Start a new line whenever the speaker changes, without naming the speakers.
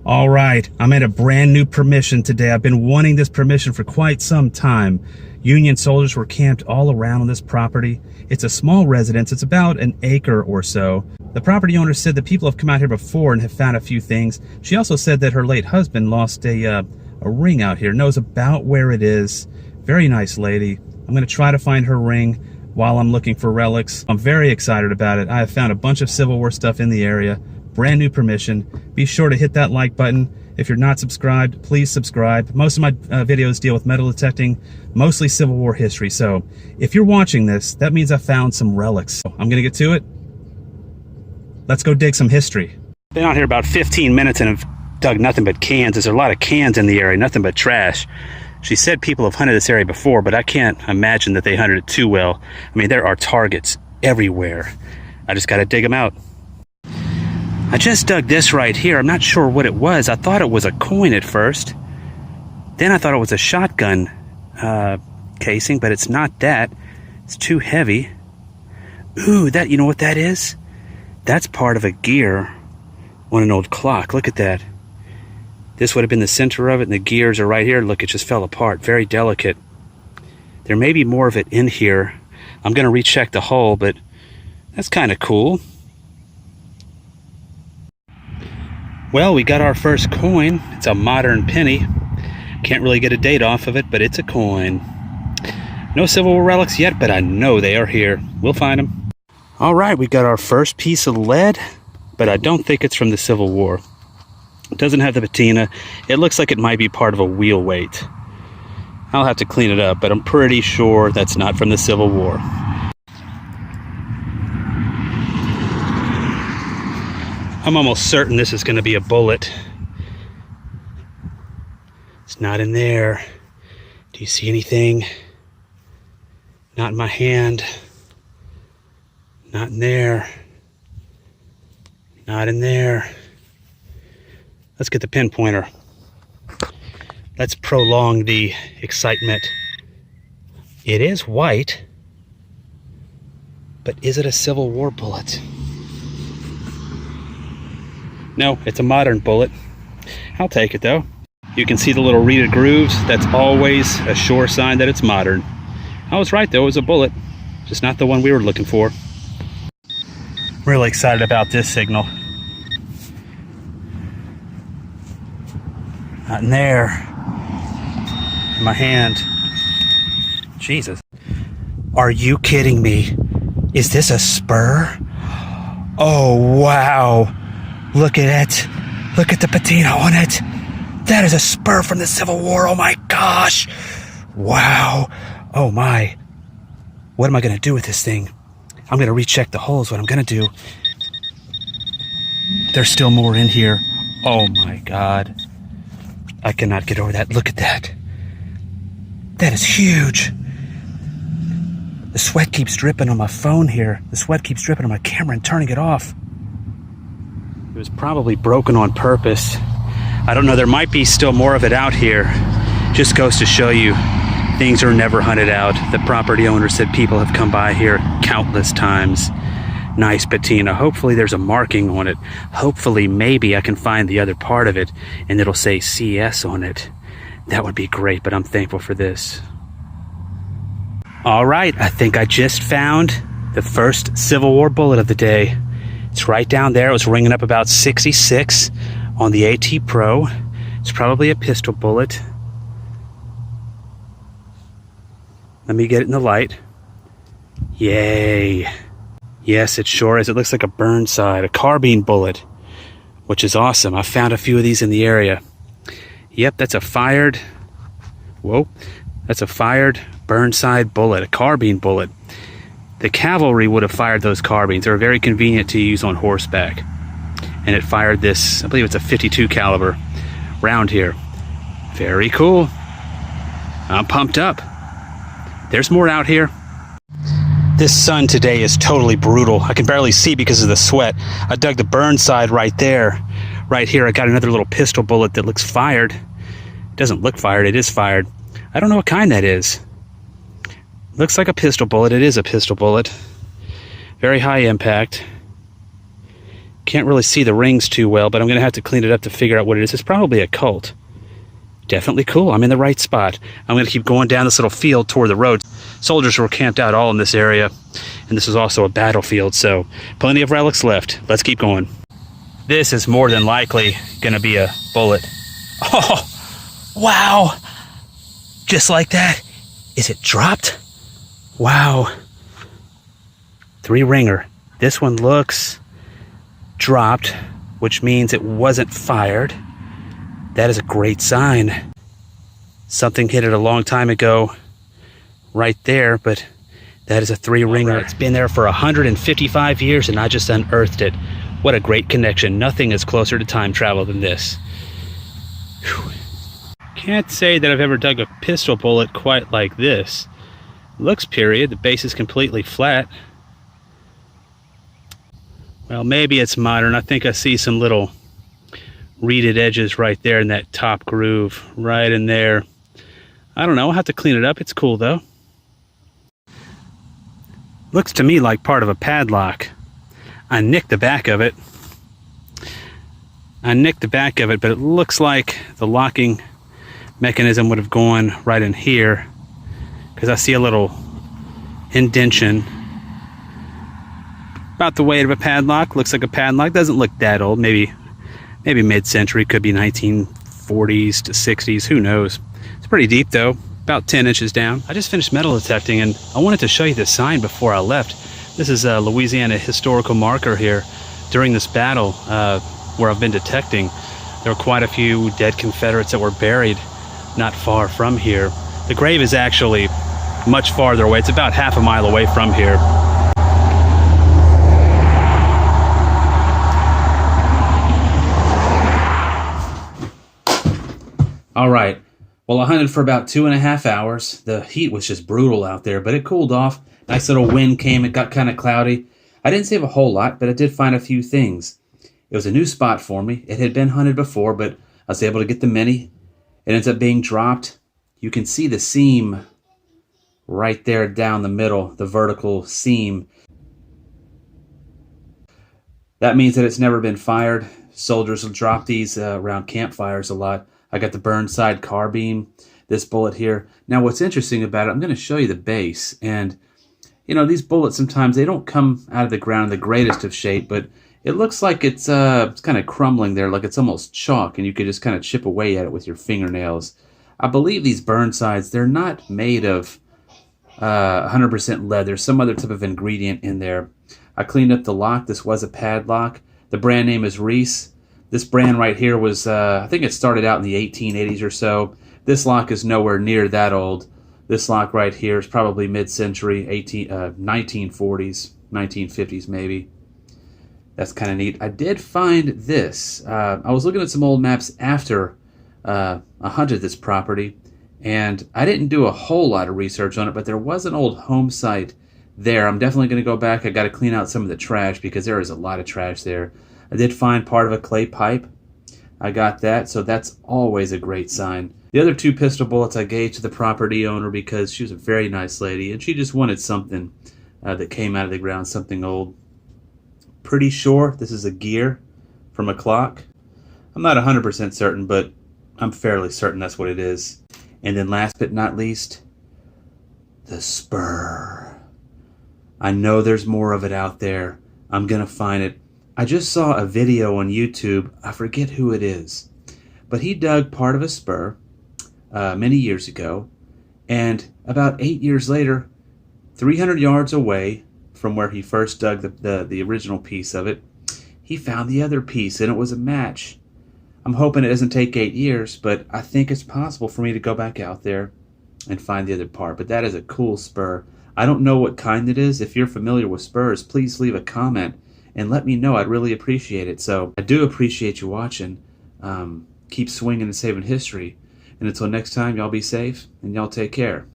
All right, I'm at a brand new permission today. I've been wanting this permission for quite some time. Union soldiers were camped all around on this property. It's a small residence. It's about an acre or so. The property owner said that people have come out here before and have found a few things. She also said that her late husband lost a ring out here, knows about where it is. Very nice lady. I'm going to try to find her ring while I'm looking for relics. I'm very excited about it. I have found a bunch of Civil War stuff in the area. Brand new permission. Be sure to hit that like button. If you're not subscribed, please subscribe. Most of my videos deal with metal detecting, mostly Civil War history. So if you're watching this, that means I found some relics. I'm gonna get to it. Let's go dig some history. Been out here about 15 minutes and have dug nothing but cans. There's a lot of cans in the area, nothing but trash. She said people have hunted this area before, but I can't imagine that they hunted it too well. I mean, there are targets everywhere. I just gotta dig them out. I just dug this right here. I'm not sure what it was. I thought it was a coin at first. Then I thought it was a shotgun casing, but it's not that. It's too heavy. Ooh, you know what that is? That's part of a gear on an old clock. Look at that. This would have been the center of it, and the gears are right here. Look, it just fell apart. Very delicate. There may be more of it in here. I'm going to recheck the hole, but that's kind of cool. Well, we got our first coin. It's a modern penny. Can't really get a date off of it, but it's a coin. No Civil War relics yet, but I know they are here. We'll find them. All right, we got our first piece of lead, but I don't think it's from the Civil War. It doesn't have the patina. It looks like it might be part of a wheel weight. I'll have to clean it up, but I'm pretty sure that's not from the Civil War. I'm almost certain this is going to be a bullet. It's not in there. Do you see anything? Not in my hand. Not in there. Not in there. Let's get the pinpointer. Let's prolong the excitement. It is white, but is it a Civil War bullet? No, it's a modern bullet. I'll take it though. You can see the little reeded grooves. That's always a sure sign that it's modern. I was right though, it was a bullet. Just not the one we were looking for. Really excited about this signal. Not in there. In my hand. Jesus. Are you kidding me? Is this a Spur? Oh, wow. Look at it. Look at the patina on it. That is a Spur from the Civil War. Oh my gosh. Wow. Oh my. What am I going to do with this thing? I'm going to recheck the holes. What I'm going to do. There's still more in here. Oh my God. I cannot get over that. Look at that. That is huge. The sweat keeps dripping on my phone here. The sweat keeps dripping on my camera and turning it off. It was probably broken on purpose. I don't know, there might be still more of it out here. Just goes to show you, things are never hunted out. The property owner said people have come by here countless times. Nice patina. Hopefully there's a marking on it. Hopefully maybe I can find the other part of it and it'll say CS on it. That would be great, but I'm thankful for this. All right, I think I just found the first Civil War bullet of the day. It's right down there. It was ringing up about 66 on the AT Pro. It's probably a pistol bullet. Let me get it in the light. Yay. Yes, it sure is. It looks like a Burnside, a carbine bullet, which is awesome. I found a few of these in the area. Yep, that's a fired, whoa, that's a fired Burnside bullet, a carbine bullet. The cavalry would have fired those carbines. They were very convenient to use on horseback. And it fired this, I believe it's a 52 caliber round here. Very cool. I'm pumped up. There's more out here. This sun today is totally brutal. I can barely see because of the sweat. I dug the Burnside right there. Right here, I got another little pistol bullet that looks fired. It doesn't look fired, it is fired. I don't know what kind that is. Looks like a pistol bullet. It is a pistol bullet. Very high impact. Can't really see the rings too well, but I'm going to have to clean it up to figure out what it is. It's probably a Colt. Definitely cool. I'm in the right spot. I'm going to keep going down this little field toward the road. Soldiers were camped out all in this area, and this is also a battlefield, so plenty of relics left. Let's keep going. This is more than likely going to be a bullet. Oh, wow. Just like that. Is it dropped? Wow. 3-ringer. This one looks dropped, which means it wasn't fired. That is a great sign. Something hit it a long time ago right there, but that is a 3-ringer. Right. It's been there for 155 years and I just unearthed it. What a great connection. Nothing is closer to time travel than this. Whew. Can't say that I've ever dug a pistol bullet quite like this. Looks period. The base is completely flat. Well, maybe it's modern. I think I see some little reeded edges right there in that top groove, right in there. I don't know, I'll have to clean it up. It's cool though. Looks to me like part of a padlock. I nicked the back of it. But it looks like the locking mechanism would have gone right in here, because I see a little indentation. About the weight of a padlock. Looks like a padlock. Doesn't look that old. Maybe mid-century, could be 1940s to 60s, who knows. It's pretty deep though, about 10 inches down. I just finished metal detecting and I wanted to show you this sign before I left. This is a Louisiana historical marker here. During this battle where I've been detecting, there were quite a few dead Confederates that were buried not far from here. The grave is actually much farther away. It's about half a mile away from here. All right, well, I hunted for about 2.5 hours. The heat was just brutal out there, but it cooled off. Nice little wind came. It got kind of cloudy. I didn't save a whole lot, but I did find a few things. It was a new spot for me. It had been hunted before, but I was able to get the mini. It ends up being dropped. You can see the seam right there down the middle, the vertical seam. That means that it's never been fired. Soldiers will drop these around campfires a lot. I got the Burnside carbine, this bullet here. Now what's interesting about it, I'm going to show you the base. And, you know, these bullets sometimes, they don't come out of the ground in the greatest of shape, but it looks like it's kind of crumbling there, like it's almost chalk, and you could just kind of chip away at it with your fingernails. I believe these Burnsides, they're not made of 100% lead. There's some other type of ingredient in there. I cleaned up the lock. This was a padlock. The brand name is Reese. This brand right here was, I think it started out in the 1880s or so. This lock is nowhere near that old. This lock right here is probably mid-century, 1940s, 1950s maybe. That's kind of neat. I did find this. I was looking at some old maps after I hunted this property, and I didn't do a whole lot of research on it, but there was an old home site there. I'm definitely going to go back. I got to clean out some of the trash because there is a lot of trash there. I did find part of a clay pipe. I got that, so that's always a great sign. The other 2 pistol bullets I gave to the property owner because she was a very nice lady, and she just wanted something that came out of the ground, something old. Pretty sure this is a gear from a clock. I'm not 100% certain, but I'm fairly certain that's what it is. And then last but not least, the Spur. I know there's more of it out there. I'm going to find it. I just saw a video on YouTube. I forget who it is, but he dug part of a Spur many years ago, and about 8 years later, 300 yards away from where he first dug the original piece of it, he found the other piece, and it was a match. I'm hoping it doesn't take 8 years, but I think it's possible for me to go back out there and find the other part. But that is a cool Spur. I don't know what kind it is. If you're familiar with Spurs, please leave a comment and let me know. I'd really appreciate it. So I do appreciate you watching. Keep swinging and saving history. And until next time, y'all be safe and y'all take care.